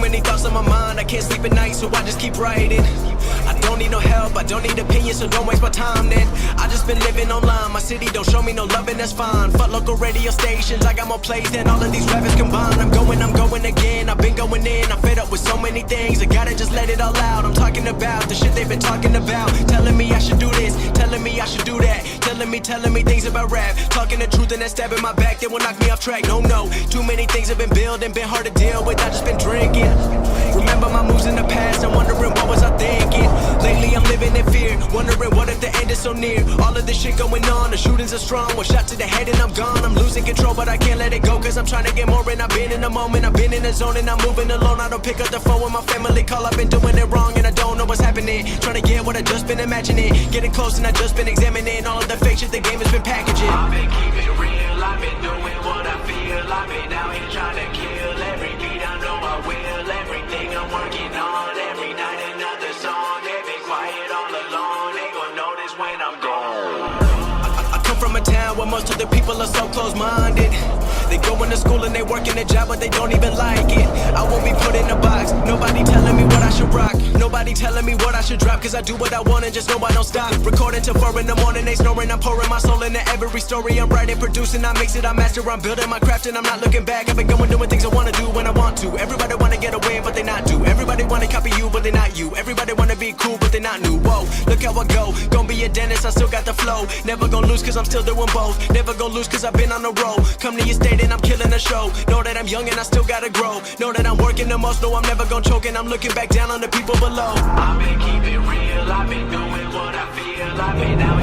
many thoughts on my mind, I can't sleep at night, so I just keep writing. I don't need no help, I don't need opinions, so don't waste my time then. I just been living online, my city don't show me no love and that's fine. Fuck local radio stations, I got more plays than all of these rappers combined. I'm going again, I've been going in, I'm fed up with so many things, I gotta just let it all out. I'm talking about the shit they've been talking about, telling me I should do this, telling me I should do that, telling me things about rap, talking the truth and then stabbing my back, they will knock me off track. No, too many things have been building, been hard to deal with, I just been drinking. Remember my moves in the past, I'm wondering what was I thinking. Lately I'm living in fear, wondering what if the end is so near. All of this shit going on, the shootings are strong, one shot to the head and I'm gone. I'm losing control but I can't let it go, cause I'm trying to get more and I've been in the moment, I've been in the zone and I'm moving alone. I don't pick up the phone when my family call, I've been doing it wrong and I don't know what's happening. Trying to get what I just been imagining, getting close and I just been examining all of the fake shit the game has been packaging. I've been keeping real, I've been doing what I feel, I've been out here trying to kill every beat, I know I will, everything I'm working on, every night another song, they've been quiet all along, they gon' notice when I'm gone. I come from a town where most of the people are so close-minded. They go into school and they work in a job but they don't even like it. I won't be put in a box, nobody telling me what I should rock, nobody telling me what I should drop, cause I do what I want and just know I don't stop. Recording till 4 in the morning, they snoring, I'm pouring my soul into every story. I'm writing, producing, I mix it, I master, I'm building my craft and I'm not looking back. I've been going doing things I wanna do when I want to. Everybody wanna get away but they not do. Everybody wanna copy you but they not you. Everybody wanna be cool but they not new. Whoa, look how I go, gonna be a dentist, I still got the flow. Never gonna lose cause I'm still doing both. Never gonna lose cause I've been on the road. Come to your state and I'm killing the show. Know that I'm young and I still gotta grow. Know that I'm working the most, know I'm never gonna choke and I'm looking back down on the people below. I've been keeping real, I've been doing what I feel, I've been out